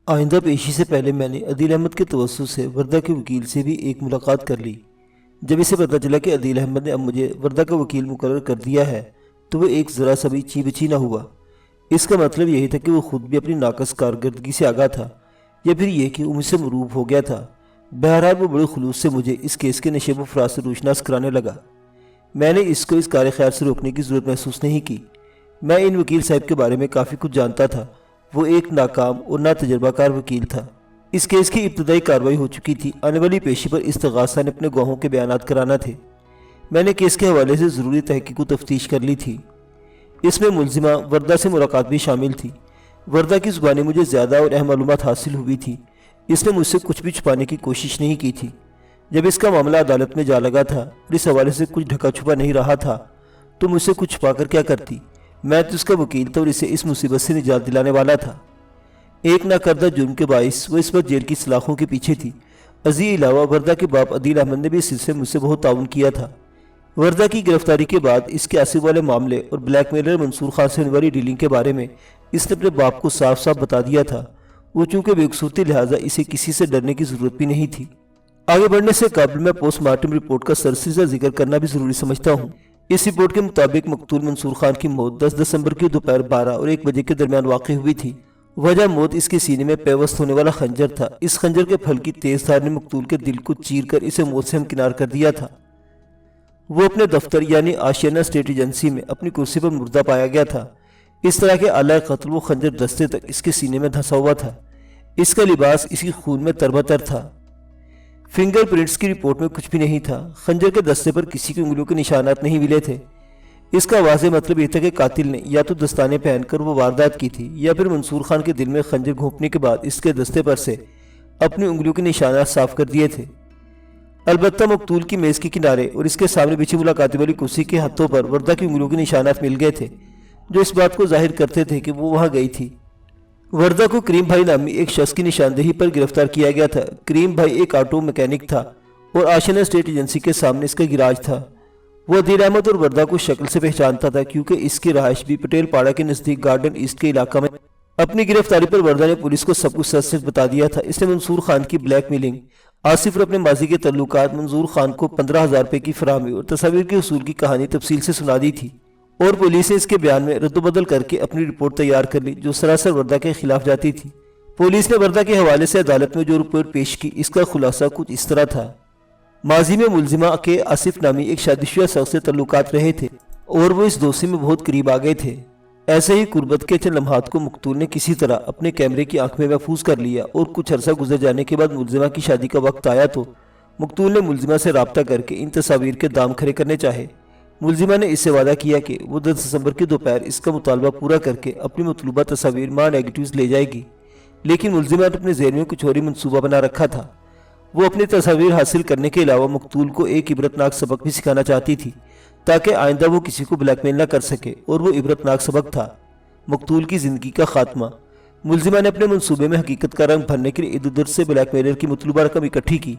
آئندہ پیشی سے پہلے میں نے عدیل احمد کے توسط سے وردہ کے وکیل سے بھی ایک ملاقات کر لی۔ جب اسے پتہ چلا کہ عدیل احمد نے اب مجھے وردہ کا وکیل مقرر کر دیا ہے تو وہ ایک ذرا سا بھی چی بچی نہ ہوا۔ اس کا مطلب یہی تھا کہ وہ خود بھی اپنی ناقص کارکردگی سے آگاہ تھا، یا پھر یہ کہ وہ مجھ سے مروب ہو گیا تھا۔ بہرحال وہ بڑے خلوص سے مجھے اس کیس کے نشیب و فراز سے روشناس کرانے لگا۔ میں نے اس کو اس کار خیر سے روکنے کی ضرورت محسوس نہیں کی۔ میں ان وکیل صاحب کے بارے میں کافی کچھ جانتا تھا۔ وہ ایک ناکام اور نا تجربہ کار وکیل تھا۔ اس کیس کی ابتدائی کارروائی ہو چکی تھی۔ آنے والی پیشی پر استغاثہ نے اپنے گواہوں کے بیانات کرانا تھے۔ میں نے کیس کے حوالے سے ضروری تحقیق و تفتیش کر لی تھی۔ اس میں ملزمہ وردہ سے ملاقات بھی شامل تھی۔ وردہ کی زبانی مجھے زیادہ اور اہم معلومات حاصل ہوئی تھی۔ اس نے مجھ سے کچھ بھی چھپانے کی کوشش نہیں کی تھی۔ جب اس کا معاملہ عدالت میں جا لگا تھا اور اس حوالے سے کچھ ڈھکا چھپا نہیں رہا تھا تو مجھ سے کچھ چھپا کر کیا کرتی؟ میں تو اس کا وکیل تھا اور اسے اس مصیبت سے نجات دلانے والا تھا۔ ایک نہ کردہ جرم کے باعث وہ اس وقت جیل کی سلاخوں کے پیچھے تھی۔ ازیں علاوہ وردہ کے باپ عدیل احمد نے بھی اس سلسلے میں مجھ سے بہت تعاون کیا تھا۔ وردہ کی گرفتاری کے بعد اس کے آصف والے معاملے اور بلیک میلر منصور خان سے ہونے والی ڈیلنگ کے بارے میں اس نے اپنے باپ کو صاف صاف بتا دیا تھا۔ وہ چونکہ بے قصور لہٰذا اسے کسی سے ڈرنے کی ضرورت بھی نہیں تھی۔ آگے بڑھنے سے قبل میں پوسٹ مارٹم رپورٹ کا سرسری ذکر کرنا بھی ضروری سمجھتا ہوں۔ اس رپورٹ کے مطابق مقتول منصور خان کی موت 10 دسمبر کی دوپہر 12 اور 1 بجے کے درمیان واقع ہوئی تھی۔ وجہ موت اس کے سینے میں پیوست ہونے والا خنجر تھا۔ اس خنجر کے پھل کی تیز دھار نے مقتول کے دل کو چیر کر اسے موت سے ہمکنار کر دیا تھا۔ وہ اپنے دفتر یعنی آشیانہ اسٹیٹ ایجنسی میں اپنی کرسی پر مردہ پایا گیا تھا۔ اس طرح کے آلہ قتل وہ خنجر دستے تک اس کے سینے میں دھنسا ہوا تھا۔ اس کا لباس اسی خون میں تربتر تھا۔ فنگر پرنٹس کی رپورٹ میں کچھ بھی نہیں تھا۔ خنجر کے دستے پر کسی کی انگلیوں کے نشانات نہیں ملے تھے۔ اس کا واضح مطلب یہ تھا کہ قاتل نے یا تو دستانے پہن کر وہ واردات کی تھی یا پھر منصور خان کے دل میں خنجر گھونپنے کے بعد اس کے دستے پر سے اپنی انگلیوں کے نشانات صاف کر دیے تھے۔ البتہ مقتول کی میز کے کنارے اور اس کے سامنے بچھی ملاقاتی والی کرسی کے ہتھوں پر وردہ کی انگلیوں کے نشانات مل گئے تھے، جو اس بات کو ظاہر کرتے تھے کہ وہ وہاں گئی تھی۔ وردہ کو کریم بھائی نامی ایک شخص کی نشاندہی پر گرفتار کیا گیا تھا۔ کریم بھائی ایک آٹو میکینک تھا اور آشیانہ اسٹیٹ ایجنسی کے سامنے اس کا گراج تھا۔ وہ عدیل احمد اور وردہ کو شکل سے پہچانتا تھا کیونکہ اس کی رہائش بھی پٹیل پاڑا کے نزدیک گارڈن ایسٹ کے علاقہ میں۔ اپنی گرفتاری پر وردہ نے پولیس کو سب کچھ سچ سچ بتا دیا تھا۔ اس نے منصور خان کی بلیک میلنگ، آصف اور اپنے ماضی کے تعلقات، منظور خان کو 15,000 روپے کی فراہمی اور تصاویر کے حصول کی کہانی تفصیل سے سنا دی تھی، اور پولیس نے اس کے بیان میں رد و بدل کر کے اپنی رپورٹ تیار کر لی جو سراسر وردہ کے خلاف جاتی تھی۔ پولیس نے وردہ کے حوالے سے عدالت میں جو رپورٹ پیش کی اس کا خلاصہ کچھ اس طرح تھا۔ ماضی میں ملزمہ کے آصف نامی ایک شادی شدہ شخص سے تعلقات رہے تھے اور وہ اس دوستی میں بہت قریب آ گئے تھے۔ ایسے ہی قربت کے چند لمحات کو مقتول نے کسی طرح اپنے کیمرے کی آنکھ میں محفوظ کر لیا، اور کچھ عرصہ گزر جانے کے بعد ملزمہ کی شادی کا وقت آیا تو مقتول نے ملزمہ سے رابطہ کر کے ان تصاویر کے دام کھڑے کرنے چاہے۔ ملزمہ نے اس سے وعدہ کیا کہ وہ 10 دسمبر کی دوپہر اس کا مطالبہ پورا کر کے اپنی مطلوبہ تصاویر ماں نیگیٹیوز لے جائے گی، لیکن ملزمہ نے اپنے ذہن میں کچھ اور ہی منصوبہ بنا رکھا تھا۔ وہ اپنی تصاویر حاصل کرنے کے علاوہ مقتول کو ایک عبرتناک سبق بھی سکھانا چاہتی تھی تاکہ آئندہ وہ کسی کو بلیک میل نہ کر سکے، اور وہ عبرتناک سبق تھا مقتول کی زندگی کا خاتمہ۔ ملزمہ نے اپنے منصوبے میں حقیقت کا رنگ بھرنے کے لیے ادھر ادھر سے بلیک میلر کی مطلوبہ رقم اکٹھی کی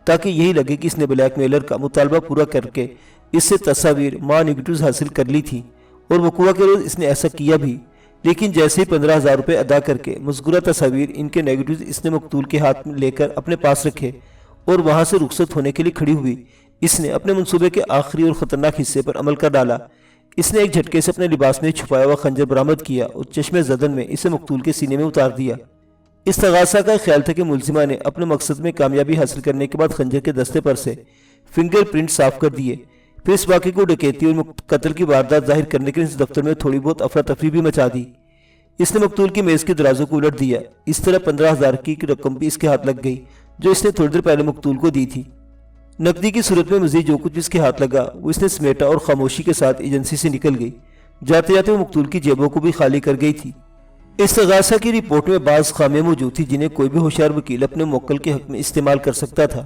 تاکہ یہی لگے کہ اس نے بلیک میلر کا مطالبہ پورا کر کے اس سے تصاویر ماں نیگیٹیوز حاصل کر لی تھی، اور وقوع کے روز اس نے ایسا کیا بھی۔ لیکن جیسے ہی 15,000 روپے ادا کر کے مذکورہ تصاویر ان کے نیگیٹیوز اس نے مقتول کے ہاتھ میں لے کر اپنے پاس رکھے اور وہاں سے رخصت ہونے کے لیے کھڑی ہوئی، اس نے اپنے منصوبے کے آخری اور خطرناک حصے پر عمل کر ڈالا۔ اس نے ایک جھٹکے سے اپنے لباس میں چھپایا ہوا خنجر برآمد کیا اور چشم زدن میں اسے مقتول کے سینے میں اتار دیا۔ استغاثہ کا خیال تھا کہ ملزمہ نے اپنے مقصد میں کامیابی حاصل کرنے کے بعد خنجر کے دستے پر سے فنگر پرنٹ صاف کر دیے، پھر اس واقعے کو ڈکیتی اور قتل کی واردات ظاہر کرنے کے لیے اس دفتر میں تھوڑی بہت افراتفری بھی مچا دی۔ اس نے مقتول کی میز کے درازوں کو الٹ دیا۔ اس طرح 15,000 کی رقم بھی اس کے ہاتھ لگ گئی جو اس نے تھوڑی دیر پہلے مقتول کو دی تھی۔ نقدی کی صورت میں مزید جو کچھ اس کے ہاتھ لگا وہ اس نے سمیٹا اور خاموشی کے ساتھ ایجنسی سے نکل گئی۔ جاتے جاتے وہ مقتول کی جیبوں کو بھی خالی کر گئی تھی۔ استغاثہ کی رپورٹ میں بعض خامیاں موجود تھیں جنہیں کوئی بھی ہوشیار وکیل اپنے موکل کے حق میں استعمال کر سکتا تھا،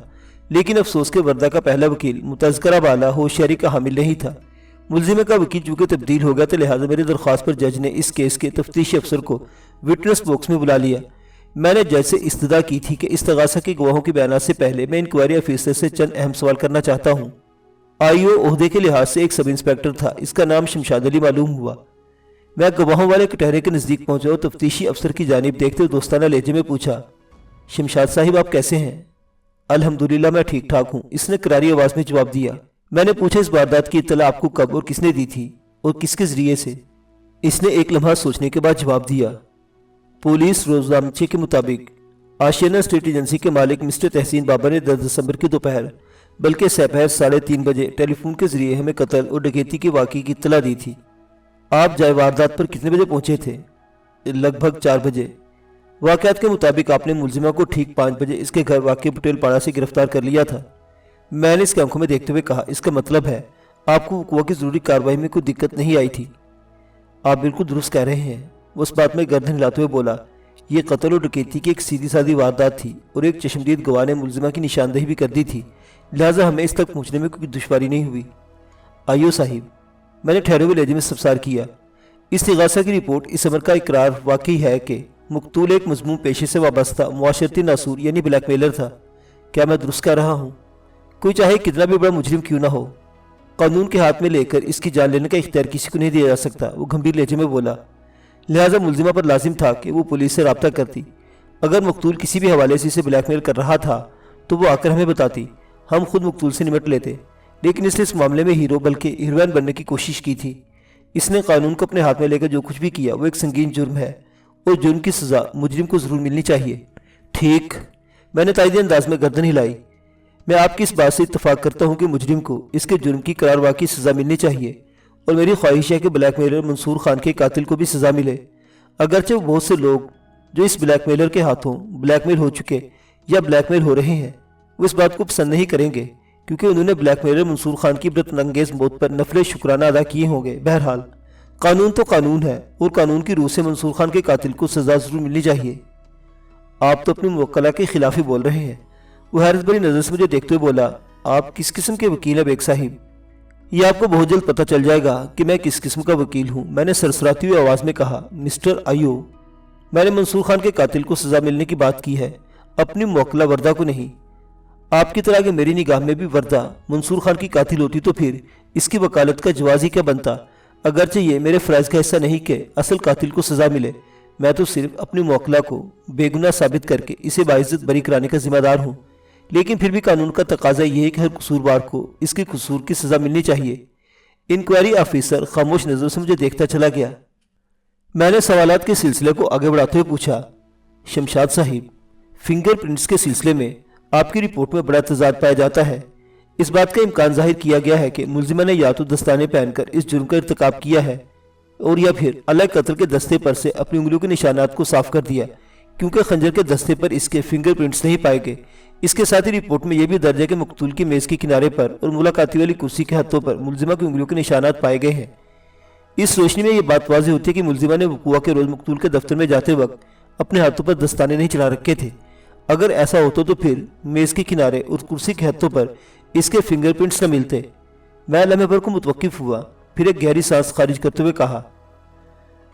لیکن افسوس کہ وردہ کا پہلا وکیل متذکرہ بالا ہوشیاری کا حامل نہیں تھا۔ ملزمہ کا وکیل چونکہ تبدیل ہو گیا تو لہٰذا میری درخواست پر جج نے اس کیس کے تفتیشی افسر کو وٹنس باکس میں بلا لیا۔ میں نے جج سے استدعا کی تھی کہ استغاثہ کے گواہوں کے بیانات سے پہلے میں انکوائری آفیسر سے چند اہم سوال کرنا چاہتا ہوں۔ آئی او عہدے کے لحاظ سے ایک سب انسپیکٹر تھا، اس کا نام شمشاد علی معلوم ہوا۔ میں گواہوں والے کٹہرے کے نزدیک پہنچا اور تفتیشی افسر کی جانب دیکھتے ہوئے دوستانہ لہجے میں پوچھا، شمشاد صاحب آپ کیسے ہیں؟ الحمدللہ میں ٹھیک ٹھاک ہوں، اس نے کراری آواز میں جواب دیا۔ میں نے پوچھا، اس واردات کی اطلاع آپ کو کب اور کس نے دی تھی اور کس کے ذریعے سے؟ اس نے ایک لمحہ سوچنے کے بعد جواب دیا، پولیس روزنامچے کے مطابق آشیانہ اسٹیٹ ایجنسی کے مالک مسٹر تحسین بابا نے 10 دسمبر کی دوپہر بلکہ سپہر 3:30 بجے ٹیلی فون کے ذریعے ہمیں قتل اور ڈکیتی کے واقعے کی اطلاع دی تھی۔ آپ جائے واردات پر کتنے بجے پہنچے تھے؟ لگ بھگ 4 بجے۔ واقعات کے مطابق آپ نے ملزمہ کو ٹھیک 5 بجے اس کے گھر واقع پٹیل پاڑا سے گرفتار کر لیا تھا۔ میں نے اس کی آنکھوں میں دیکھتے ہوئے کہا، اس کا مطلب ہے آپ کو وقوع کی ضروری کارروائی میں کوئی دقت نہیں آئی تھی؟ آپ بالکل درست کہہ رہے ہیں، وہ اس بات میں گردن ہلاتے ہوئے بولا، یہ قتل و ڈکیتی کی ایک سیدھی سادی واردات تھی اور ایک چشمدید گواہ نے ملزمہ کی نشاندہی بھی کر دی تھی، لہٰذا ہمیں اس تک پہنچنے میں کوئی دشواری نہیں ہوئی۔ آئیو صاحب، میں نے ٹھہرے ہوئے لہجے میں استفسار کیا، استغاثہ کی رپورٹ اس امر کا اقرار واقعی ہے کہ مقتول ایک مذموم پیشے سے وابستہ معاشرتی ناسور یعنی بلیک میلر تھا؟ کیا میں درست کہہ رہا ہوں؟ کوئی چاہے کتنا بھی بڑا مجرم کیوں نہ ہو، قانون کے ہاتھ میں لے کر اس کی جان لینے کا اختیار کسی کو نہیں دیا جا سکتا، وہ گھمبیر لہجے میں بولا۔ لہٰذا ملزمہ پر لازم تھا کہ وہ پولیس سے رابطہ کرتی۔ اگر مقتول کسی بھی حوالے سے اسے بلیک میل کر رہا تھا تو وہ آ کر ہمیں بتاتی، ہم خود مقتول سے نمٹ لیتے، لیکن اس نے اس معاملے میں ہیرو بلکہ ہیروئن بننے کی کوشش کی تھی۔ اس نے قانون کو اپنے ہاتھ میں لے کر جو کچھ بھی کیا وہ ایک سنگین جرم ہے اور جرم کی سزا مجرم کو ضرور ملنی چاہیے۔ ٹھیک، میں نے تائیدی انداز میں گردن ہلائی۔ میں آپ کی اس بات سے اتفاق کرتا ہوں کہ مجرم کو اس کے جرم کی قرار واقعی سزا ملنی چاہیے، اور میری خواہش ہے کہ بلیک میلر منصور خان کے قاتل کو بھی سزا ملے۔ اگرچہ وہ بہت سے لوگ جو اس بلیک میلر کے ہاتھوں بلیک میل ہو چکے یا بلیک میل ہو رہے ہیں وہ اس بات کو پسند نہیں کریں گے، کیونکہ انہوں نے بلیک میلر منصور خان کی عبرت انگیز موت پر نفل شکرانہ ادا کیے ہوں گے۔ بہرحال قانون تو قانون ہے اور قانون کی روح سے منصور خان کے قاتل کو سزا ضرور ملنی چاہیے۔ آپ تو اپنی موکلہ کے خلاف ہی بول رہے ہیں، وہ حیرت بھری نظر سے مجھے دیکھتے ہوئے بولا۔ آپ کس قسم کے وکیل ہیں بیگ صاحب؟ یہ آپ کو بہت جلد پتہ چل جائے گا کہ میں کس قسم کا وکیل ہوں، میں نے سرسراتی ہوئی آواز میں کہا۔ مسٹر آئیو، میں نے منصور خان کے قاتل کو سزا ملنے کی بات کی ہے، اپنی موکلہ وردہ کو نہیں۔ آپ کی طرح کہ میری نگاہ میں بھی وردہ منصور خان کی قاتل ہوتی تو پھر اس کی وکالت کا جواز ہی کیا بنتا؟ اگرچہ یہ میرے فرائض کا حصہ نہیں کہ اصل قاتل کو سزا ملے، میں تو صرف اپنی موکلہ کو بے گناہ ثابت کر کے اسے باعزت بری کرانے کا ذمہ دار ہوں، لیکن پھر بھی قانون کا تقاضا یہ ہے کہ ہر قصوروار کو اس کے قصور کی سزا ملنی چاہیے۔ انکوائری آفیسر خاموش نظر سے مجھے دیکھتا چلا گیا۔ میں نے سوالات کے سلسلے کو آگے بڑھاتے ہوئے پوچھا، شمشاد صاحب، فنگر پرنٹس کے سلسلے میں آپ کی رپورٹ میں بڑا تضاد پایا جاتا ہے۔ اس بات کا امکان ظاہر کیا گیا ہے کہ ملزمہ نے یا تو دستانے پہن کر اس جرم کا ارتکاب کیا ہے اور یا پھر الگ قتل کے دستے پر سے اپنی انگلیوں کے نشانات کو صاف کر دیا، کیونکہ خنجر کے دستے پر اس کے فنگر پرنٹس نہیں پائے گئے۔ اس کے ساتھ ہی رپورٹ میں یہ بھی درج ہے کہ مقتول کی میز کے کنارے پر اور ملاقاتی والی کرسی کے ہتھوں پر ملزمہ کی انگلیوں کے نشانات پائے گئے ہیں۔ اس روشنی میں یہ بات واضح ہوتی ہے کہ ملزمہ نے وقوع کے روز مقتول کے دفتر میں جاتے وقت اپنے ہاتھوں پر دستانے نہیں چلا رکھے تھے۔ اگر ایسا ہوتا تو پھر میز کے کنارے اور کرسی کے ہتھوں پر اس کے فنگر پرنٹس نہ ملتے۔ میں لمحے بھر کو متوقف ہوا، پھر ایک گہری سانس خارج کرتے ہوئے کہا،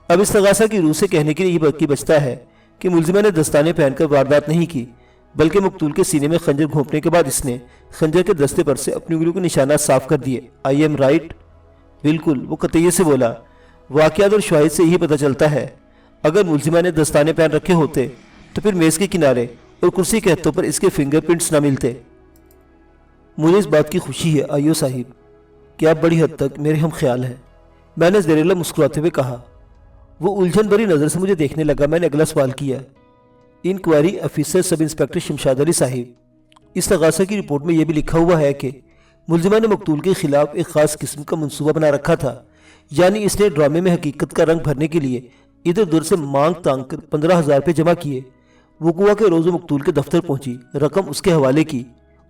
اب استغاثہ کی روح سے کہنے کے لیے یہ باقی بچتا ہے کہ ملزمہ نے دستانے پہن کر واردات نہیں کی، بلکہ مقتول کے سینے میں خنجر گھونپنے کے بعد اس نے خنجر کے دستے پر سے اپنی انگلیوں کے نشانات صاف کر دیے۔ I am right? بالکل، وہ قطعیت سے بولا۔ واقعات اور شواہد سے یہی پتہ چلتا ہے۔ اگر ملزمہ نے دستانے پہن رکھے ہوتے تو پھر میز کے کنارے اور کرسی کے ہتھوں پر اس کے فنگر پرنٹس نہ ملتے۔ مجھے اس بات کی خوشی ہے آئیو صاحب کہ آپ بڑی حد تک میرے ہم خیال ہیں، میں نے زہریلا مسکراتے ہوئے کہا۔ وہ الجھن بھری نظر سے مجھے دیکھنے لگا۔ میں نے اگلا سوال کیا، inquiry officer sub inspector Shamshad Ali صاحب، استغاثہ کی رپورٹ میں یہ بھی لکھا ہوا ہے کہ ملزمہ نے مقتول کے خلاف ایک خاص قسم کا منصوبہ بنا رکھا تھا، یعنی اس نے ڈرامے میں حقیقت کا رنگ بھرنے کے لیے ادھر ادھر سے مانگ تانگ کر 15,000 روپے جمع کیے۔ وقوع کے روز مقتول کے دفتر پہنچی، رقم اس کے حوالے کی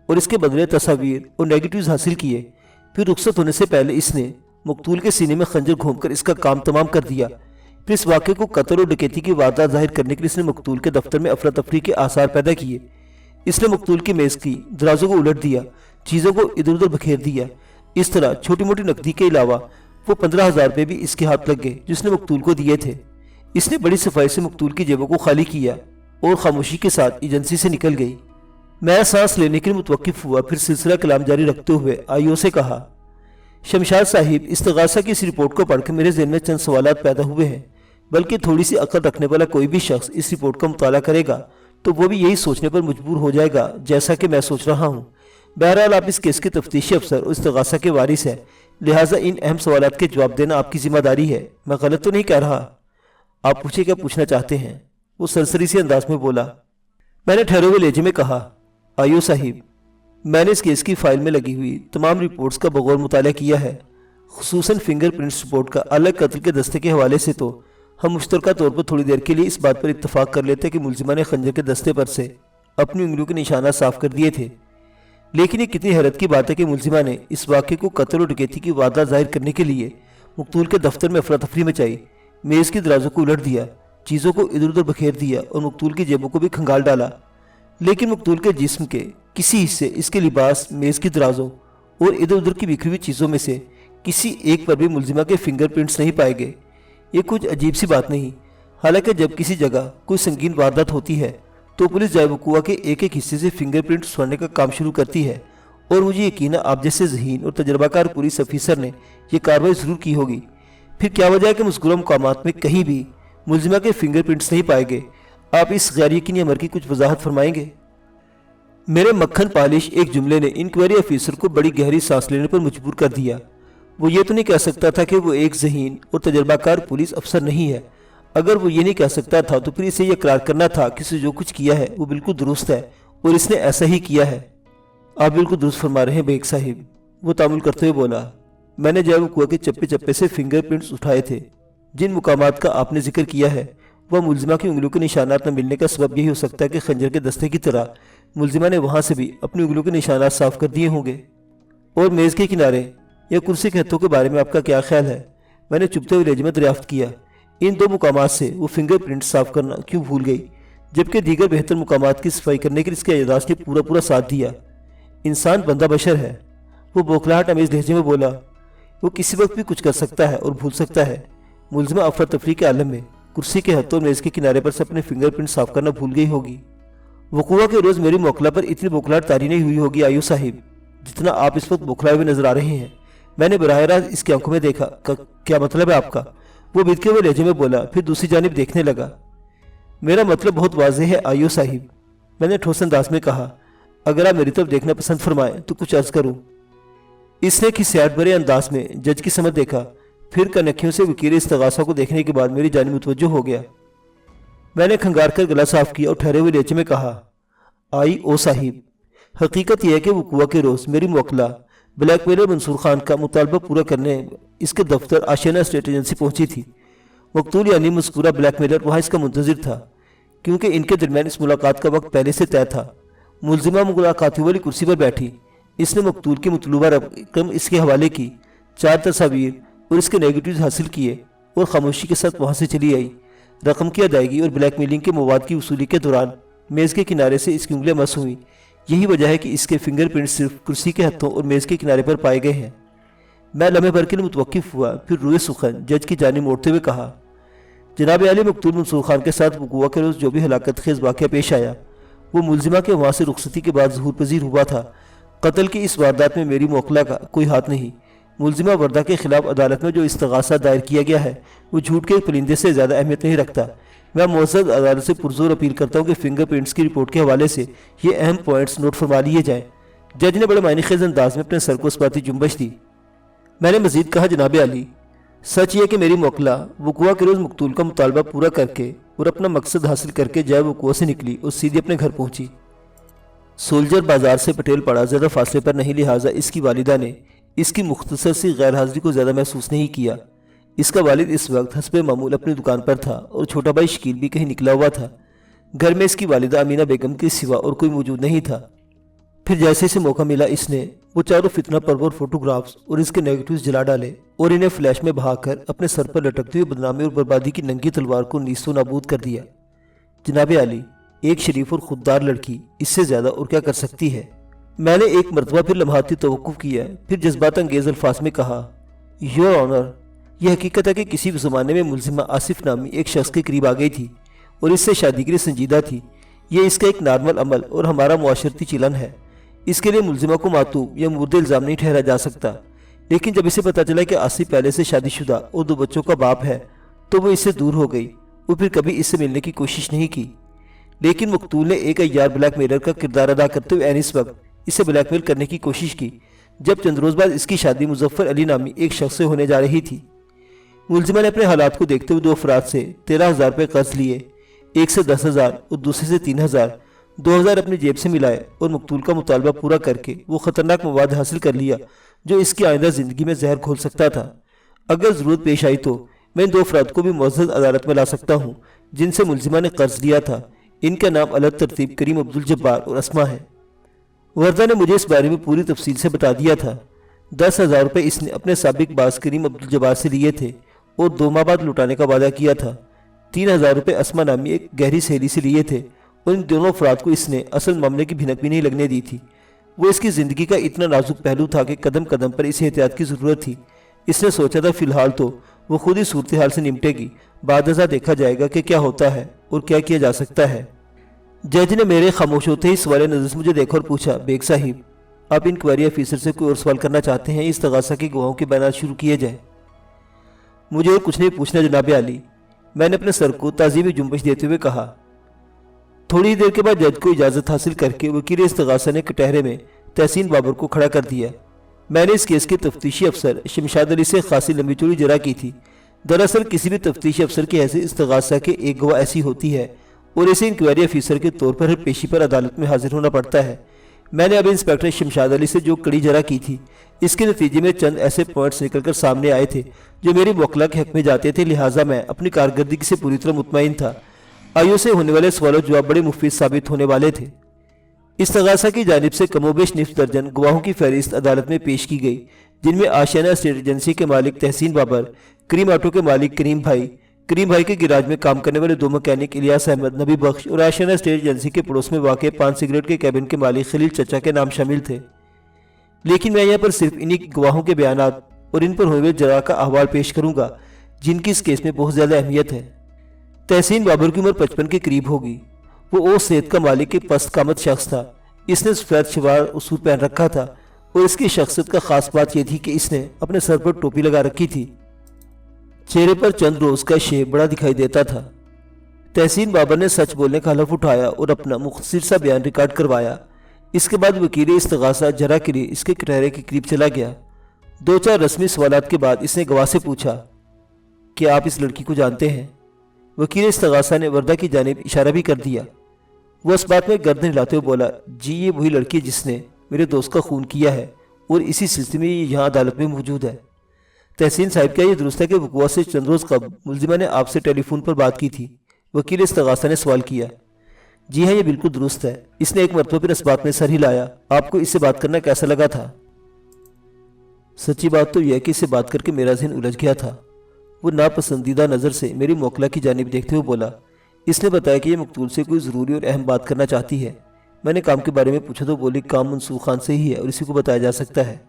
اور اس کے بدلے تصاویر اور نیگیٹیوز حاصل کیے۔ پھر رخصت ہونے سے پہلے اس نے مقتول کے سینے میں خنجر گھونپ کر اس کا کام تمام کر دیا۔ پھر اس واقعے کو قتل اور ڈکیتی کی واردات ظاہر کرنے کے لیے اس نے مقتول کے دفتر میں افراتفری کے آثار پیدا کیے۔ اس نے مقتول کی میز کی درازوں کو الٹ دیا، چیزوں کو ادھر ادھر بکھیر دیا۔ اس طرح چھوٹی موٹی نقدی کے علاوہ وہ 15,000 روپے بھی اس کے ہاتھ لگ گئے جس نے مقتول کو دیے تھے۔ اس نے بڑی صفائی سے مقتول کی جیبوں کو خالی کیا اور خاموشی کے ساتھ ایجنسی سے نکل گئی۔ میں سانس لینے کے لیے متوقف ہوا، پھر سلسلہ کلام جاری رکھتے ہوئے آئیو سے کہا، शमशाद साहिब, इस्तगासा की इस रिपोर्ट को पढ़कर मेरे ज़हन में चंद सवालात पैदा हुए हैं। बल्कि थोड़ी सी अकल रखने वाला कोई भी शख्स इस रिपोर्ट का मुताला करेगा तो वो भी यही सोचने पर मजबूर हो जाएगा जैसा कि मैं सोच रहा हूँ। बहरहाल आप इस केस के तफ्तीशी अफसर और इस्तगासा के वारिस हैं, लिहाजा इन अहम सवालात के जवाब देना आपकी जिम्मेदारी है। मैं गलत तो नहीं कह रहा? आप पूछे क्या पूछना चाहते हैं? वो सरसरी से अंदाज में बोला। मैंने ठहरे हुए लहजे में कहा, आयो साहिब, मैंने इस केस की फाइल में लगी हुई तमाम रिपोर्ट्स का बगौर मुताला किया है, खुसूसन फिंगरप्रिंट्स रिपोर्ट का। अलग कत्ल के दस्ते के हवाले से तो हम मुश्तरका तौर पर थोड़ी देर के लिए इस बात पर इत्तफाक कर लेते कि मुलजिमा ने खंजर के दस्ते पर से अपनी उंगलियों के निशानात साफ कर दिए थे। लेकिन ये कितनी हैरत की बात है कि मुलजिमा ने इस वाक़े को कत्ल और डकैती की वारदात जाहिर करने के लिए मकतूल के दफ्तर में अफरा तफरी मचाई, मेज़ की दराजों को उलट दिया, चीज़ों को इधर उधर बखेर दिया और मकतूल की जेबों को भी खंगाल डाला। लेकिन मकतूल के जिस्म के किसी हिस्से, इसके लिबास, मेज़ की दराजों और इधर उधर की बिखरी हुई चीज़ों में से किसी एक पर भी मुलजिमा के फिंगरप्रिंट्स नहीं पाए गए। ये कुछ अजीब सी बात नहीं। हालांकि जब किसी जगह कोई संगीन वारदात होती है तो पुलिस जाए वकूआ के एक एक हिस्से से फिंगरप्रिंट छुड़ाने का काम शुरू करती है, और मुझे यकीन है आप जैसे ज़हीन और तजर्बाकार पुलिस अफीसर ने यह कार्रवाई ज़रूर की होगी। फिर क्या वजह है कि मज़कूरा मकामात में कहीं भी मुलजिमा के फिंगरप्रिंट्स नहीं पाए गए? आप इस गैर यकीनी अमर की कुछ वजाहत फरमाएंगे? मेरे मक्खन पालिश एक जुमले ने इंक्वायरी अफीसर को बड़ी गहरी सांस लेने पर मजबूर कर दिया। वो ये तो नहीं कह सकता था कि वो एक ज़हीन और तजर्बाकार पुलिस अफसर नहीं है। अगर वो ये नहीं कह सकता था तो फिर इसे यह इकरार करना था कि इसने जो कुछ किया है वो बिल्कुल दुरुस्त है और इसने ऐसा ही किया है। आप बिल्कुल दुरुस्त फरमा रहे हैं बेग साहिब, वो तामुल करते हुए बोला। मैंने जय वकूआ के चप्पे चप्पे से फिंगरप्रिंट्स उठाए थे। जिन मुकामात का आपने जिक्र किया है वह मुलजिमा की उंगलियों के निशानात न मिलने का सबब यही हो सकता है कि खंजर के दस्ते की तरह मुलजिमा ने वहाँ से भी अपनी उंगलियों के निशानात साफ कर दिए होंगे। और मेज़ के किनारे या कुर्सी के हत्थों के बारे में आपका क्या ख्याल है? मैंने चुपते हुए लहजे में दरियाफ्त किया। इन दो मुकामात से वो फिंगरप्रिंट साफ करना क्यों भूल गई, जबकि दीगर बेहतर मुकामात की सफाई करने के लिए इसके यादाश्त ने पूरा पूरा साथ दिया। इंसान बंदा बशर है, वो बौखलाहट अमेज लहजे में बोला। वो किसी वक्त भी कुछ कर सकता है और भूल सकता है। मुलजिमा अफरा तफरी के आलम में कुर्सी के हत्थों मेज़ के किनारे पर से अपने फिंगरप्रिंट साफ करना भूल गई होगी। वकूआ के रोज़ मेरी मौकला पर इतनी बौखलाहट तारी नहीं हुई होगी आयु साहिब जितना आप इस वक्त बौखलाए हुए नजर आ रहे हैं। मैंने बराह रास्त इसकी आंखों में देखा। क्या मतलब है आपका? वो बिदके हुए लहजे में बोला, फिर दूसरी जानिब देखने लगा। मेरा मतलब बहुत वाज़ेह है आयु साहिब, मैंने ठोस अंदाज में कहा। अगर आप मेरी तरफ देखना पसंद फरमाएं तो कुछ अर्ज करूं। इसने खिसियात भरे अंदाज में जज की समझ देखा, फिर कनखियों से वकील इस्तगासा को देखने के बाद मेरी जानिब मुतवज्जो हो गया। मैंने खंगार कर गला साफ किया और ठहरे हुए लहजे में कहा, आई ओ साहिब, हकीकत यह है कि वकूआ के रोज़ मेरी मुवक्किला ब्लैकमेलर मंसूर खान का मुतालबा पूरा करने इसके दफ्तर आशियाना स्टेट एजेंसी पहुंची थी। मकतूल यानी मज़कूरा ब्लैकमेलर वहाँ इसका मुंतज़िर था, क्योंकि इनके दरमियान इस मुलाकात का वक्त पहले से तय था। मुलजिमा मुलाकाती वाली कुर्सी पर बैठी। इसने मकतूल की मतलूबा रकम इसके हवाले की, 4 तस्वीर और इसके नेगेटिव हासिल किए और खामोशी के साथ वहाँ से चली आई। रकम की अदायगी और ब्लैकमेलिंग के मवाद की वसूली के दौरान मेज़ के किनारे से इसकी उंगलियाँ मस हुई। यही वजह है कि इसके फिंगरप्रिंट सिर्फ कुर्सी के हत्थों और मेज़ के किनारे पर पाए गए हैं। मैं लम्हे भर के लिए मुतवक्किफ हुआ, फिर रुए सुखन जज की जानिब मोड़ते हुए कहा, जनाब आली, मकतूल मंसूर खान के साथ वकूआ के रोज़ जो भी हलाकत खेज़ वाक़या पेश आया वो मुलजिमा के वहाँ से रुखसती के बाद ज़हूर पजीर हुआ था। कत्ल की इस वारदात में मेरी मौकला का कोई हाथ नहीं। मुलजिमा वर्दा के खिलाफ अदालत में जो इस्तगासा दायर किया गया है वो झूठ के एक परिंदे से ज़्यादा अहमियत नहीं रखता। मैं मुअज़्ज़ज़ अदालत से पुरज़ोर अपील करता हूँ कि फिंगरप्रिंट्स की रिपोर्ट के हवाले से ये अहम पॉइंट्स नोट फरमा लिए जाएँ। जज ने बड़े मायने खेज़ अंदाज में अपने सर को इस्बाती जुम्बश दी। मैंने मज़ीद कहा, जनाब आली, सच ये कि मेरी मौकला वकूआ के रोज़ मकतूल का मुतालबा पूरा करके और अपना मकसद हासिल करके जाए वकूआ से निकली और सीधे अपने घर पहुँची। सोल्जर बाजार से पटेल पड़ा ज़्यादा फासले पर नहीं, लिहाजा इसकी वालिदा ने इसकी मुख्तसर सी गैर हाज़िरी को ज़्यादा महसूस नहीं किया। इसका वालिद इस वक्त हस्बे मामूल अपनी दुकान पर था और छोटा भाई शकील भी कहीं निकला हुआ था। घर में इसकी वालिदा अमीना बेगम के सिवा और कोई मौजूद नहीं था। फिर जैसे से मौका मिला इसने वो चारों फितना परवर फोटोग्राफ्स और इसके नेगेटिव्स जला डाले और इन्हें फ्लैश में बहाकर अपने सर पर लटकते हुए बदनामी और बर्बादी की नंगी तलवार को नीस्तो नाबूद कर दिया। जनाब आली, एक शरीफ और खुददार लड़की इससे ज़्यादा और क्या कर सकती है? मैंने एक मरतबा फिर लम्हाती तवक्कुफ किया, फिर जज्बात अंगेज अल्फाज में कहा, योर ऑनर, यह हकीकत है कि किसी भी ज़माने में मुलजिमा आसिफ नामी एक शख्स के करीब आ गई थी और इससे शादी के लिए संजीदा थी। ये इसका एक नॉर्मल अमल और हमारा मुआशरती चलन है। इसके लिए मुलजिमा को मातूब या मुर्द इल्ज़ाम नहीं ठहरा जा सकता, लेकिन जब इसे पता चला कि आसिफ पहले से शादीशुदा और 2 बच्चों का बाप है तो वो इससे दूर हो गई और फिर कभी इससे मिलने की कोशिश नहीं की। लेकिन मकतूल ने एक अय्यार ब्लैकमेलर का किरदार अदा करते हुए इस वक्त इसे ब्लैकमेल करने की कोशिश की जब चंद रोज बाद इसकी शादी मुजफ्फर अली नामी एक शख्स से होने जा रही थी। मुलजिमा ने अपने हालात को देखते हुए 2 अफराद से 13,000 रुपये कर्ज लिए, एक से 10,000 और दूसरे से 3,000, 2,000 अपनी जेब से मिलाए और मकतूल का मुतालबा पूरा करके वो खतरनाक मवाद हासिल कर लिया जो इसकी आइंदा ज़िंदगी में जहर घोल सकता था। अगर ज़रूरत पेश आई तो मैं इन 2 अफराद को भी मुअज़्ज़ज़ अदालत में ला सकता हूँ जिनसे मुलजिमा ने कर्ज लिया था। इनका नाम अलग तरतीब करीम अब्दुल जब्बार और अस्मा है। वर्दा ने मुझे इस बारे में पूरी तफसील से बता दिया था। 10,000 रुपये इसने अपने साबिक बास करीम अब्दुल जब्बार से लिए थे और 2 माह बाद लुटाने का वादा किया था। 3,000 रुपये अस्मा नामी एक गहरी सहेली से लिए थे और इन दोनों अफराद को इसने असल मामले की भिनक भी नहीं लगने दी थी। वो इसकी ज़िंदगी का इतना नाजुक पहलू था कि कदम कदम पर इसे एहतियात की ज़रूरत थी। इसने सोचा था फ़िलहाल तो वो खुद ही सूरत हाल से निपटेगी, बाद अज़ा देखा जाएगा कि क्या होता है और क्या किया जा सकता है। जज ने मेरे खामोश होते ही सवाल नज़र से मुझे देखा और पूछा, बेग साहिब आप इंक्वायरी ऑफिसर से कोई और सवाल करना चाहते हैं? इस तगासा के गवाहों के बयान शुरू किए जाए। मुझे और कुछ नहीं पूछना जनाब आली, मैंने अपने सर को ताज़ीमी जुम्बश देते हुए कहा। थोड़ी देर के बाद जज को इजाज़त हासिल करके वकील इस्तगासा ने कटहरे में तहसीन बाबर को खड़ा कर दिया। मैंने इस केस के तफ्तीशी अफसर शमशाद अली से खासी लंबी चौड़ी जरा की थी। दरअसल किसी भी तफ्तीशी अफसर की हैसियत इस्तगासा के एक गवाह ऐसी होती है और इसे इंक्वायरी ऑफिसर के तौर पर हर पेशी पर अदालत में हाजिर होना पड़ता है। मैंने अब इंस्पेक्टर शमशाद अली से जो कड़ी जरा की थी, इसके नतीजे में चंद ऐसे पॉइंट्स निकलकर सामने आए थे जो मेरी मुवक्किला के हक में जाते थे, लिहाजा मैं अपनी कारकर्दगी से पूरी तरह मुतमईन था। आयु से होने वाले सवाल जवाब बड़े मुफीद साबित होने वाले थे। इस्तगासा की जानिब से कमोबेश निफ्स दर्जन गवाहों की फहरिस्त अदालत में पेश की गई, जिनमें आशियाना स्टेट एजेंसी के मालिक तहसीन बाबर, करीम ऑटो के मालिक करीम भाई के गिराज में काम करने वाले 2 मैकेनिक इलियास अहमद, नबी बख्श और आशियाना स्टेट एजेंसी के पड़ोस में वाक़ 5 सिगरेट के कैबिन के मालिक खलील चचा के नाम शामिल थे। लेकिन मैं यहाँ पर सिर्फ इन्हीं गवाहों के बयानात और इन पर हुए जरा का अहवाल पेश करूँगा जिनकी इस केस में बहुत ज़्यादा अहमियत है। तहसीन बाबर की उम्र 55 के करीब होगी। वो ओ सेहत का मालिक एक पस्त कामत शख्स था। इसने सफ़ेद शलवार और सूट पहन रखा था और इसकी शख्सियत का खास बात यह थी कि इसने अपने सर पर टोपी लगा रखी थी। चेहरे पर चंद रोज का शेप बड़ा दिखाई देता था। तहसीन बाबर ने सच बोलने का हलफ उठाया और अपना मुख्तसर सा बयान रिकॉर्ड करवाया। इसके बाद वकील इस्तगासा जरा के लिए इसके कटहरे के करीब चला गया। 2-4 रस्मी सवालात के बाद इसने गवाह से पूछा, क्या आप इस लड़की को जानते हैं? वकील इस्तगासा ने वर्दा की जानिब इशारा भी कर दिया। वह इस बात में गर्दन हिलाते हुए बोला, जी ये वही लड़की है जिसने मेरे दोस्त का खून किया है और इसी सिलसिले में ये यहाँ अदालत में मौजूद है। तहसीन साहब, क्या ये दुरुस्त है कि वक़ुआ से चंद रोज़ कबल मुलजिमा ने आपसे टेलीफोन पर बात की थी? वकील इस्तगासा ने सवाल किया। जी हाँ, ये बिल्कुल दुरुस्त है। इसने एक मरतबा फिर इस बात में सर हिलाया। आपको इससे बात करना कैसा लगा था? सच्ची बात तो यह है कि इससे बात करके मेरा जहन उलझ गया था। वो नापसंदीदा नज़र से मेरी मौकला की जानिब देखते हुए बोला। इसने बताया कि ये मकतूल से कोई ज़रूरी और अहम बात करना चाहती है। मैंने काम के बारे में पूछा तो बोली काम मंसूर खान से ही है और इसी को बताया जा सकता है।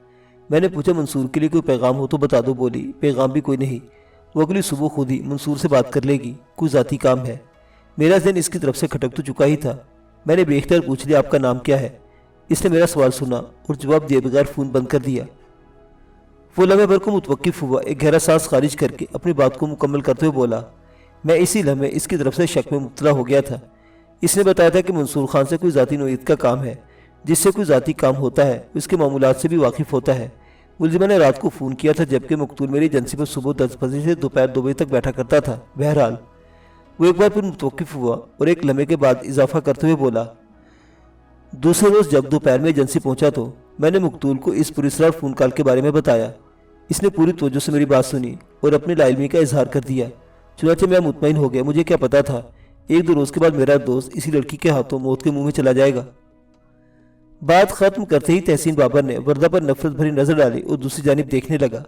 मैंने पूछा मंसूर के लिए कोई पैगाम हो तो बता दो। बोली पैगाम भी कोई नहीं, वो अगली सुबह खुद ही मंसूर से बात कर लेगी, कोई ज़ाती काम है। मेरा जहन इसकी तरफ से खटक तो चुका ही था। मैंने बेख्तियार पूछ लिया, आपका नाम क्या है? इसने मेरा सवाल सुना और जवाब दिए बगैर फ़ोन बंद कर दिया। वो लम्हे भर को मुतवक्किफ हुआ, एक गहरा सांस खारिज करके अपनी बात को मुकम्मल करते हुए बोला। मैं इसी लम्हे इसकी तरफ से शक में मुब्तला हो गया था। इसने बताया था कि मंसूर खान से कोई ज़ाती नोयत का काम है। जिससे कोई ज़ाती काम होता है उसके मामूलात से भी वाकिफ़ होता है। मुलजिमा ने रात को फ़ोन किया था जबकि मकतूल मेरी एजेंसी पर सुबह 10 बजे से दोपहर 2 बजे तक बैठा करता था। बहरहाल वो एक बार फिर मुतवक्किफ हुआ और एक लम्हे के बाद इजाफा करते हुए बोला, दूसरे रोज़ जब दोपहर में एजेंसी पहुंचा तो मैंने मकतूल को इस पुरस्कार फ़ोन कॉल के बारे में बताया। इसने पूरी तवज्जो से मेरी बात सुनी और अपनी लाइलमी का इजहार कर दिया। चुनांचे मैं मुतमईन हो गया। मुझे क्या पता था 1-2 रोज़ के बाद मेरा दोस्त इसी लड़की के हाथों मौत के मुंह में चला जाएगा। बात ख़त्म करते ही तहसीन बाबर ने वर्दा पर नफरत भरी नज़र डाली और दूसरी जानिब देखने लगा।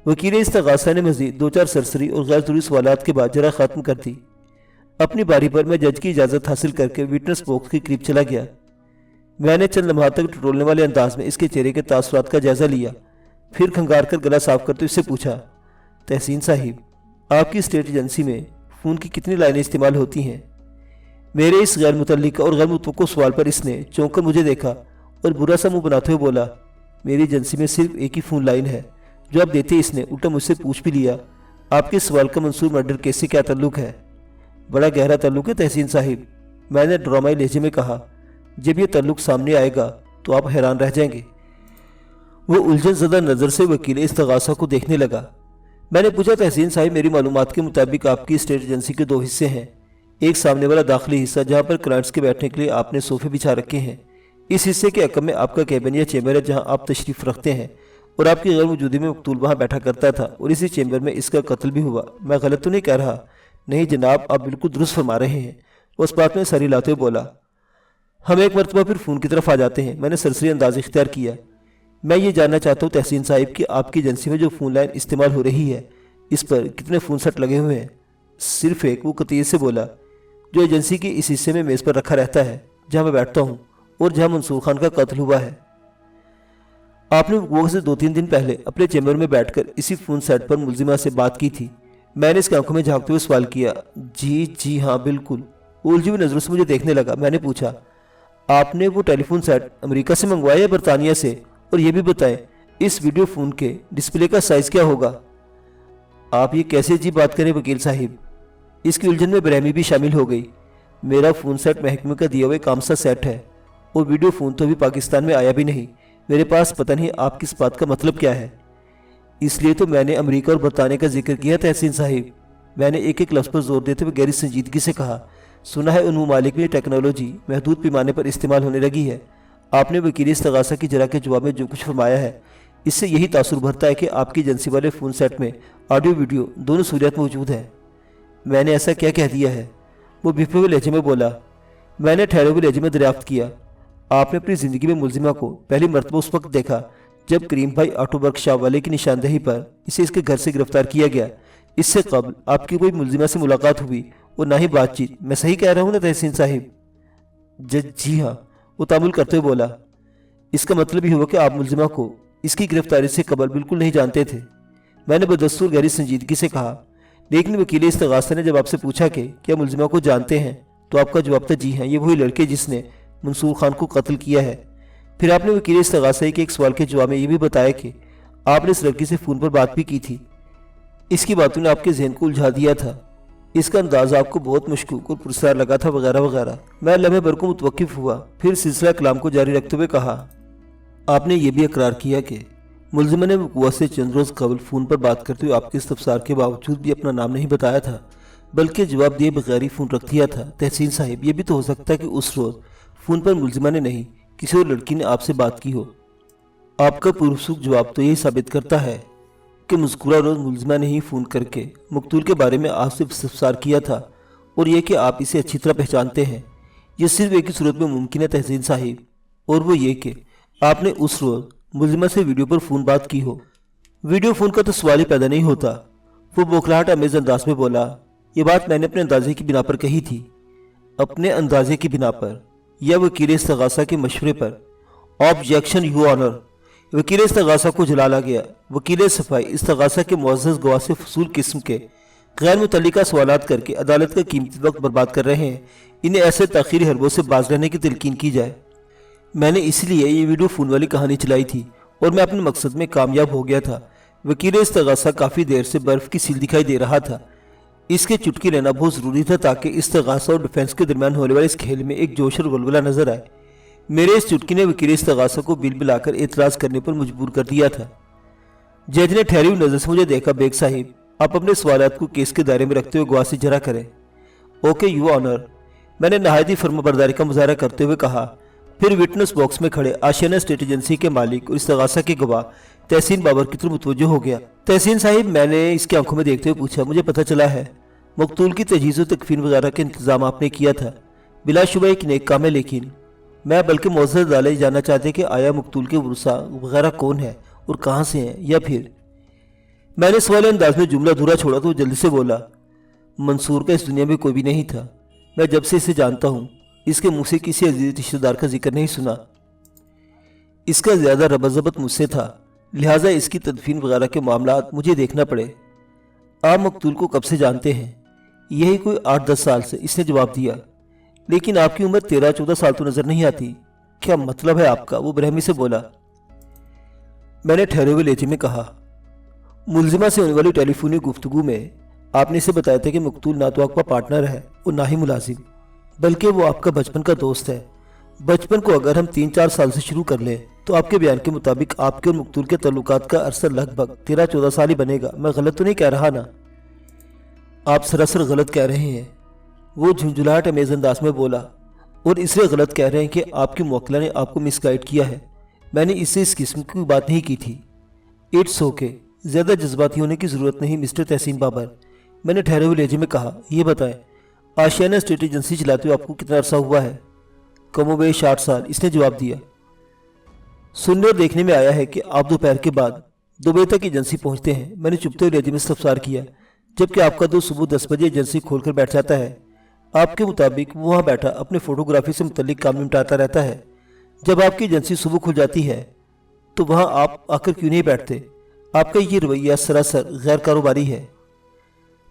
वकील इस्तगासा ने मज़ीद 2-4 सरसरी और गैर ज़रूरी सवालात के बाद जरा ख़त्म कर दी। अपनी बारी पर मैं जज की इजाज़त हासिल करके विटनेस बॉक्स के करीब चला गया। मैंने चंद लम्हात तक टटोलने वाले अंदाज में इसके चेहरे के तासुरात का जायज़ा लिया, फिर खंगार कर गला साफ करते इससे पूछा, तहसीन साहिब, आपकी स्टेट एजेंसी में फ़ोन की कितनी लाइनें इस्तेमाल होती हैं? मेरे इस गैर मुतल्लिक और गैर मुतवक्को सवाल पर इसने चौंक कर मुझे देखा और बुरा सा मुंह बनाते हुए बोला, मेरी एजेंसी में सिर्फ एक ही फ़ोन लाइन है जवाब देते इसने उल्टा मुझसे पूछ भी लिया, आपके सवाल का मंसूर मर्डर केस से क्या ताल्लुक है? बड़ा गहरा ताल्लुक है तहसीन साहिब, मैंने ड्रामाई लहजे में कहा। जब ये ताल्लुक सामने आएगा तो आप हैरान रह जाएंगे। वो उलझन ज़दा नज़र से वकील इस्तगासा को देखने लगा। मैंने पूछा, तहसीन साहिब मेरी मालूमात के मुताबिक आपकी स्टेट एजेंसी के 2 हिस्से हैं। एक सामने वाला दाखिली हिस्सा जहाँ पर क्लाइंट्स के बैठने के लिए आपने सोफे बिछा रखे हैं। इस हिस्से के अकब में आपका कैबिन या चैम्बर है जहाँ आप तशरीफ़ रखते हैं और आपकी गैर मौजूदगी में मकतूल वहाँ बैठा करता था और इसी चैम्बर में इसका कत्ल भी हुआ। मैं गलत तो नहीं कह रहा? नहीं जनाब, आप बिल्कुल दुरुस्त फरमा रहे हैं। उस बात में सर हिलाते हुए बोला। हम एक मरतबा फिर फ़ोन की तरफ आ जाते हैं। मैंने सरसरी अंदाज इख्तियार किया। मैं ये जानना चाहता हूँ तहसीन साहिब कि आपकी एजेंसी में जो फ़ोन लाइन इस्तेमाल हो रही है इस पर कितने फ़ोन सेट लगे हुए हैं? सिर्फ एक, वो कतीर से बोला, जो एजेंसी के इस हिस्से में मेज़ पर रखा रहता है जहाँ मैं बैठता हूँ और जहाँ मंसूर खान का कत्ल हुआ है। आपने वो से 2-3 दिन पहले अपने चैम्बर में बैठकर इसी फ़ोन सेट पर मुलजिमा से बात की थी। मैंने इसकी आंखों में झांकते हुए सवाल किया। जी हाँ बिल्कुल। उलझी हुई नज़रों से मुझे देखने लगा। मैंने पूछा, आपने वो टेलीफोन सेट अमेरिका से मंगवाया या बरतानिया से? और ये भी बताएं इस वीडियो फ़ोन के डिस्प्ले का साइज़ क्या होगा? आप ये कैसे अजीब बात करें वकील साहिब? इसकी उलझन में बेरहमी भी शामिल हो गई। मेरा फ़ोन सेट महकमे का दिया हुआ काम सा सेट है और वीडियो फ़ोन तो अभी पाकिस्तान में आया भी नहीं। मेरे पास पता नहीं आप किस बात का मतलब क्या है। इसलिए तो मैंने अमेरिका और बरतानिया का जिक्र किया तहसीन साहिब। मैंने एक लफ्ज़ पर जोर देते हुए गहरी संजीदगी से कहा। सुना है उन ममालिक में टेक्नोलॉजी महदूद पैमाने पर इस्तेमाल होने लगी है। आपने वकील इस्तगासा की जरा के जवाब में जो कुछ फरमाया है इससे यही तासुर भरता है कि आपकी एजेंसी वाले फ़ोन सेट में ऑडियो वीडियो दोनों सूरत मौजूद हैं। मैंने ऐसा क्या कह दिया है? वो बिफरे हुए लहजे में बोला। मैंने ठहरे हुए लहजे में दरियाफ्त किया, आपने अपनी ज़िंदगी में मुलजिमा को पहली मरतबा उस वक्त देखा जब करीम भाई ऑटो वर्कशॉप वाले की निशानदेही पर इसे इसके घर से गिरफ्तार किया गया। इससे कबल आपकी कोई मुलजिमा से मुलाकात हुई और ना ही बातचीत। मैं सही कह रहा हूँ ना तहसीन साहिब? जी हाँ, वो तामुल करते हुए बोला। इसका मतलब ही हुआ कि आप मुलजिमा को इसकी गिरफ्तारी से कबल बिल्कुल नहीं जानते थे। मैंने बदस्तूर गहरी संजीदगी से कहा। लेकिन वकील इस्तगासा ने जब आपसे पूछा कि क्या मुलजिमा को जानते हैं तो आपका जवाब था जी हाँ, ये वही लड़के जिसने मंसूर खान को कत्ल किया है। फिर आपने वकील इस्तगासा के एक सवाल के जवाब में ये भी बताया कि आपने इस लड़की से फ़ोन पर बात भी की थी। इसकी बातों ने आपके जहन को उलझा दिया था। इसका अंदाज़ आपको बहुत मशकूक और पुरस्कार लगा था वगैरह वगैरह। मैं लम्हे भर को मुतवक्किफ हुआ, फिर सिलसिला कलाम को जारी रखते हुए कहा। आपने ये भी इकरार किया कि मुलजिमा ने वक़ुआ से चंद रोज़ कबल फ़ोन पर बात करते हुए आपके इस्तफसार के बावजूद भी अपना नाम नहीं बताया था, बल्कि जवाब दिए बगैर ही फ़ोन रख दिया था। तहसीन साहिब, ये भी तो हो सकता है कि उस रोज़ फ़ोन पर मुलजिमा ने नहीं किसी और लड़की ने आपसे बात की हो। आपका पुरसुख जवाब तो यही साबित करता है कि मज़कूरा रोज़ मुलजिमा ने ही फ़ोन करके मकतूल के बारे में आपसे इस्तफसार किया था और यह कि आप इसे अच्छी तरह पहचानते हैं। यह सिर्फ एक ही सूरत में मुमकिन है तहसीन साहिब, और वो ये कि आपने उस रोज़ मुलजिमा से वीडियो पर फ़ोन बात की हो। वीडियो फ़ोन का तो सवाल ही पैदा नहीं होता। वो बौखलाहट अमेज़ अंदाज में बोला। ये बात मैंने अपने अंदाजे की बिना पर कही थी। अपने अंदाजे की बिना पर या वकील इस्तगासा के मशवरे पर? Objection your honour. वकील इस्तगासा को जलाला गया। वकील सफाई इस्तगासा के मुअज़्ज़ज़ गवाह से फसूल किस्म के गैर मुतल्लिका सवालात करके अदालत का कीमती वक्त बर्बाद कर रहे हैं। इन्हें ऐसे ताख़ीरी हरबों से बाज रहने की तलकीन की जाए। मैंने इसलिए ये वीडियो फ़ोन वाली कहानी चलाई थी और मैं अपने मकसद में कामयाब हो गया था। वकील इस्तगासा काफ़ी देर से बर्फ़ की सील दिखाई दे रहा था। इसके चुटकी लेना बहुत ज़रूरी था ताकि इस्तगासा और डिफेंस के दरमियान होने वाले इस खेल में एक जोश और वलवला नजर आए। मेरे इस चुटकी ने वकील इस्तगासा को बिल बिलाकर एतराज़ करने पर मजबूर कर दिया था। जज ने ठहरी हुई नज़र से मुझे देखा। बेग साहिब, आप अपने सवालात को केस के दायरे में रखते हुए गवाह से जरा करें। ओके यू ऑनर, मैंने नहायत ही फर्माबरदारी का मुजाहरा करते हुए कहा। फिर विटनेस बॉक्स में खड़े आशियाना स्टेट एजेंसी के मालिक और इस्तगासा के गवाह तहसीन बाबर की तरफ मुतवज्जो हो गया। तहसीन साहिब, मैंने इसकी आंखों में देखते हुए पूछा, मुझे पता चला है मकतूल की तजहीज़ व तकफीन वगैरह के इंतज़ाम आपने किया था। बिलाशुबा एक नेक काम है, लेकिन मैं बल्कि मुअज़्ज़ज़ अदालत जानना चाहते कि आया मकतूल के वरुसा वगैरह कौन है और कहाँ से हैं, या फिर? मैंने सवाल अंदाज में जुमला अधूरा छोड़ा तो जल्दी से बोला, मंसूर का इस दुनिया में कोई भी नहीं था। मैं जब से इसे जानता हूँ इसके मुँह से किसी अजीज रिश्तेदार का जिक्र नहीं सुना। इसका ज़्यादा रबज़बत मुझसे था, लिहाजा इसकी तदफीन वगैरह के मामलात मुझे देखना पड़े। आप मकतूल को कब से जानते हैं? यही कोई 8-10 साल से, इसने जवाब दिया। लेकिन आपकी उम्र 13-14 साल तो नज़र नहीं आती। क्या मतलब है आपका? वो बेरहमी से बोला। मैंने ठहरे हुए लहजे में कहा, मुलजिमा से होने वाली टेलीफोनी गुफ्तगू में आपने इसे बताया था कि मकतूल ना तो आपका पार्टनर है और ना ही मुलाजिम, बल्कि वो आपका बचपन का दोस्त है। बचपन को अगर हम 3-4 साल से शुरू कर लें तो आपके बयान के मुताबिक आपके और मकतूल के ताल्लुकात का अरसा लगभग 13-14 साल ही बनेगा। मैं गलत तो नहीं कह रहा ना? आप सरासर गलत कह रहे हैं, वो झुंझुलाहट अमेज अंदाज में बोला, और इसलिए गलत कह रहे हैं कि आपकी मुवक्किला ने आपको मिसगाइड किया है। मैंने इससे इस किस्म की बात नहीं की थी। इट्स ओके, ज़्यादा जज्बाती होने की ज़रूरत नहीं मिस्टर तहसीन बाबर, मैंने ठहरे हुए लहजे में कहा। ये बताएं, आशियाना स्टेट एजेंसी चलाते हुए आपको कितना अरसा हुआ है? कमोबेश 8 साल, इसने जवाब दिया। सुनने और देखने में आया है कि आप दोपहर के बाद 2 बजे तक एजेंसी पहुंचते हैं। मैंने चुपते हुए लहजे में इस्तफसार किया, जबकि आपका दोस्त सुबह 10 बजे एजेंसी खोलकर बैठ जाता है। आपके मुताबिक वो वहाँ बैठा अपने फोटोग्राफी से मुतल्लिक काम निपटाता रहता है। जब आपकी एजेंसी सुबह खुल जाती है तो वहाँ आप आकर क्यों नहीं बैठते? आपका ये रवैया सरासर गैर कारोबारी है।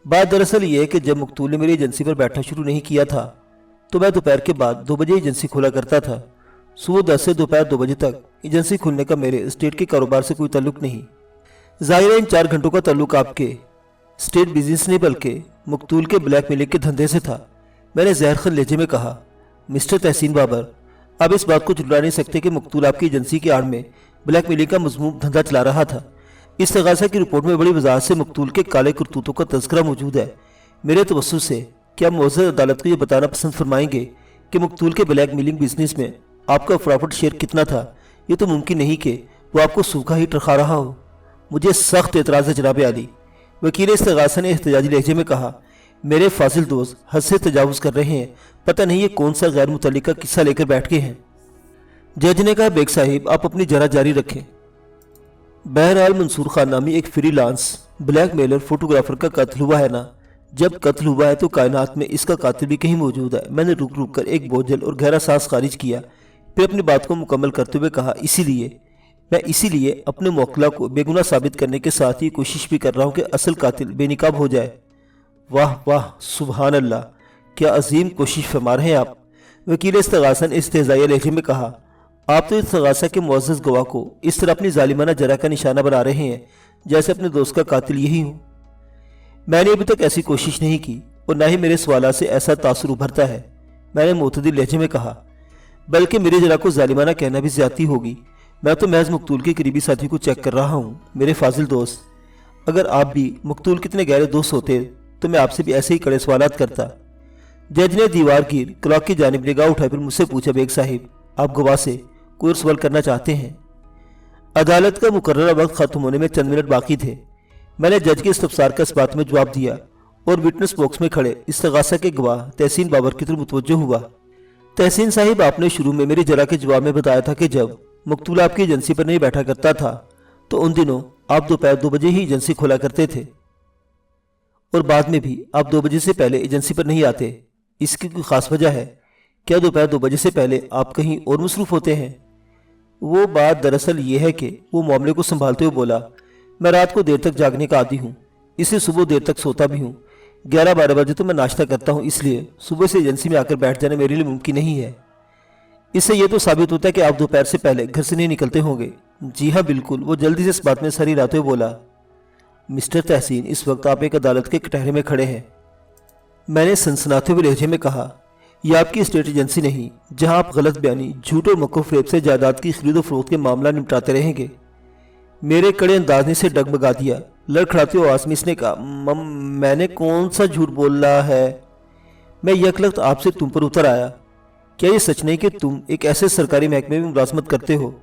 बात दरअसल ये है कि जब मकतूल ने मेरी एजेंसी पर बैठना शुरू नहीं किया था तो मैं दोपहर के बाद 2 बजे एजेंसी खोला करता था। सुबह 10 से दोपहर 2 बजे तक एजेंसी खुलने का मेरे स्टेट के कारोबार से कोई ताल्लुक नहीं। ज़ाहिर है इन 4 घंटों का ताल्लुक आपके स्टेट बिजनेस नहीं बल्कि मकतूल के ब्लैक मेलिंग के धंधे से था। मैंने जहरखन लहजे में कहा। मिस्टर तहसीन बाबर, आप इस बात को झुठला नहीं सकते कि मकतूल आपकी एजेंसी की आड़ में ब्लैक मेलिंग का मजमूम धंधा चला रहा था। इस्तगासा की रिपोर्ट में बड़ी वजाहत से मकतूल के काले करतूतों का तज़किरा मौजूद है। मेरे तवस्सुस से क्या मुअज़्ज़ज़ अदालत को यह बताना पसंद फरमाएंगे कि मकतूल के ब्लैक मेलिंग बिजनेस में आपका प्रॉफिट शेयर कितना था? ये तो मुमकिन नहीं कि वो आपको सूखा ही टरखा रहा हो। मुझे सख्त एतराज़ है जनाब आली, वकील इस्तगासा ने एहतजाजी लहजे में कहा। मेरे फाजिल दोस्त हद से तजावुज़ कर रहे हैं, पता नहीं ये कौन सा गैर मुतल्लिका किस्सा लेकर बैठ गए हैं। जज ने कहा, बेग साहिब आप अपनी जरा जारी रखें। बहरहाल मंसूर खान नामी एक फ्रीलांस ब्लैक मेलर फोटोग्राफर का कत्ल हुआ है ना? जब कत्ल हुआ है तो कायनात में इसका कातिल भी कहीं मौजूद है। मैंने रुक रुक कर एक बोझल और गहरा सांस खारिज किया, फिर अपनी बात को मुकम्मल करते हुए कहा, इसीलिए अपने मुवक्किला को बेगुनाह साबित करने के साथ ही कोशिश भी कर रहा हूँ कि असल कातिल बेनिकाब हो जाए। वाह वाह, सुबहान अल्लाह, क्या अजीम कोशिश फरमा रहे हैं आप। वकील इस्तगासा ने इस्तेज़ाई लहजे में कहा, आप तो इस्तगासा के मुअज़्ज़ज़ गवाह को इस तरह अपनी जालिमाना जरा का निशाना बना रहे हैं जैसे अपने दोस्त का कातिल यही हूँ। मैंने अभी तक ऐसी कोशिश नहीं की और ना ही मेरे सवालों से ऐसा तासुर उभरता है, मैंने मुतदिल लहजे में कहा। बल्कि मेरे जरा को जालिमाना कहना भी ज़्यादती होगी। मैं तो महज मकतूल के करीबी साथी को चेक कर रहा हूँ। मेरे फाजिल दोस्त, अगर आप भी मकतूल कितने गहरे दोस्त होते तो मैं आपसे भी ऐसे ही कड़े सवालात करता। जज ने दीवार गिर क्लॉक की जानिब निगाह उठाई फिर मुझसे पूछा, बेग साहिब आप गवाह से कोई सवाल करना चाहते हैं? अदालत का मुकर्ररा वक्त खत्म होने में चंद मिनट बाकी थे। मैंने जज के इस्तफसार का इस बात में जवाब दिया और विटनेस बॉक्स में खड़े इस्तगासा के गवाह तहसीन बाबर की तरफ मुतवज्जो हुआ। तहसीन साहिब, आपने शुरू में मेरी जरा के जवाब में बताया था कि जब मकतूल आपकी एजेंसी पर नहीं बैठा करता था तो उन दिनों आप दोपहर 2 बजे ही एजेंसी खोला करते थे और बाद में भी आप 2 बजे से पहले एजेंसी पर नहीं आते। इसकी कोई खास वजह है? क्या दोपहर 2 बजे से पहले आप कहीं और मसरूफ़ होते हैं? वो बात दरअसल ये है कि वो मामले को संभालते हुए बोला, मैं रात को देर तक जागने का आदी हूँ, इससे सुबह देर तक सोता भी हूँ। 11-12 बजे तो मैं नाश्ता करता हूँ, इसलिए सुबह से एजेंसी में आकर बैठ जाना मेरे लिए मुमकिन नहीं है। इससे यह तो साबित होता है कि आप दोपहर से पहले घर से नहीं निकलते होंगे। जी हाँ बिल्कुल, वो जल्दी से इस बात में सर हिलाते हुए बोला। मिस्टर तहसीन, इस वक्त आप एक अदालत के कटहरे में खड़े हैं। मैंने सनसनाते हुए लहजे में कहा, यह आपकी स्टेट एजेंसी नहीं जहां आप गलत बयानी, झूठ और मको फरेब से जायदाद की खरीदो फरोख्त के मामला निपटाते रहेंगे। मेरे कड़े अंदाज ने से डगमगा दिया। लड़खड़ाते हुए आवाज़ में इसने कहा, मैंने कौन सा झूठ बोल रहा है? मैं यकलख्त आपसे तुम पर उतर आया। क्या ये सच नहीं कि तुम एक ऐसे सरकारी महकमे में मुलाजमत करते हो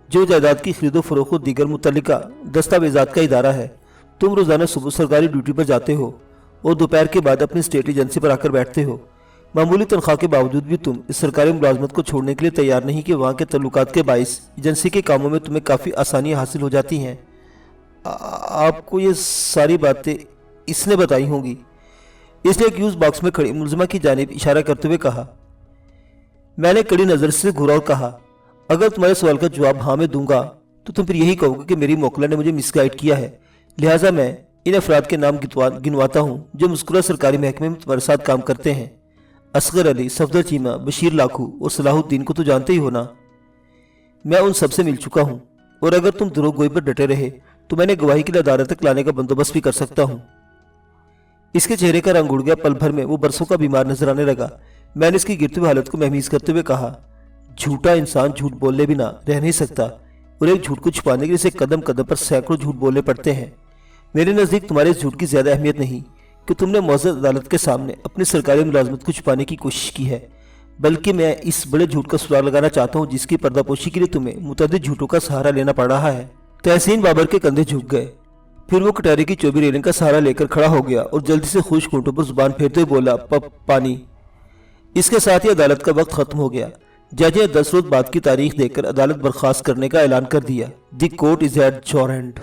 जो जायदाद की खरीदो फरोख्त और दीगर मुतल्लिका दस्तावेजात का इदारा है? तुम रोज़ाना सुबह सरकारी ड्यूटी पर जाते हो और दोपहर के बाद अपनी स्टेट एजेंसी पर आकर बैठते हो। मामूली तनख्वाह के बावजूद भी तुम इस सरकारी मुलाजमत को छोड़ने के लिए तैयार नहीं कि वहाँ के तल्लुकात के बाइस एजेंसी के कामों में तुम्हें काफ़ी आसानियाँ हासिल हो जाती हैं। आपको ये सारी बातें इसने बताई होंगी, इसने एक्यूज बॉक्स में खड़ी मुलजिमा की जानिब इशारा करते हुए कहा। मैंने कड़ी नज़र से घूरा और कहा, अगर तुम्हारे सवाल का जवाब हाँ मैं दूंगा तो तुम फिर यही कहोगे कि मेरी मुवक्किला ने मुझे मिसगाइड किया है। लिहाजा मैं इन अफराद के नाम गिनवाता हूँ जो मुस्कुरा सरकारी महकमे में तुम्हारे साथ काम करते हैं। असगर अली, सफदर चीमा, बशीर लाखू और सलाहुद्दीन को तो जानते ही हो ना? मैं उन सबसे मिल चुका हूँ और अगर तुम दुरोगोई पर डटे रहे तो मैंने गवाही के लिए अदालत तक लाने का बंदोबस्त भी कर सकता हूँ। इसके चेहरे का रंग उड़ गया। पल भर में वो बरसों का बीमार नजर आने लगा। मैंने इसकी गिरती हुई हालत को महमीज करते हुए कहा, झूठा इंसान झूठ बोलने बिना रह नहीं सकता, और एक झूठ को छुपाने के लिए इसे कदम कदम पर सैकड़ों झूठ बोलने पड़ते हैं। मेरे नज़दीक तुम्हारे इस झूठ की ज़्यादा अहमियत नहीं कि तुमने मौजूद अदालत के सामने अपनी सरकारी मुलाजमत को छुपाने की कोशिश की है, बल्कि मैं इस बड़े झूठ का सुराग लगाना चाहता हूँ जिसकी पर्दापोशी के लिए तुम्हें मुतअद्दिद झूठों का सहारा लेना पड़ रहा है। तहसीन बाबर के कंधे झुक गए। फिर वो कटारे की चौबी रेलिंग का सहारा लेकर खड़ा हो गया और जल्दी से खुश होंठों पर जुबान फेरते हुए बोला, पानी। इसके साथ ही अदालत का वक्त खत्म हो गया। जज ने 10 रोज बाद की तारीख देकर अदालत बर्खास्त करने का ऐलान कर दिया। The court is at your and.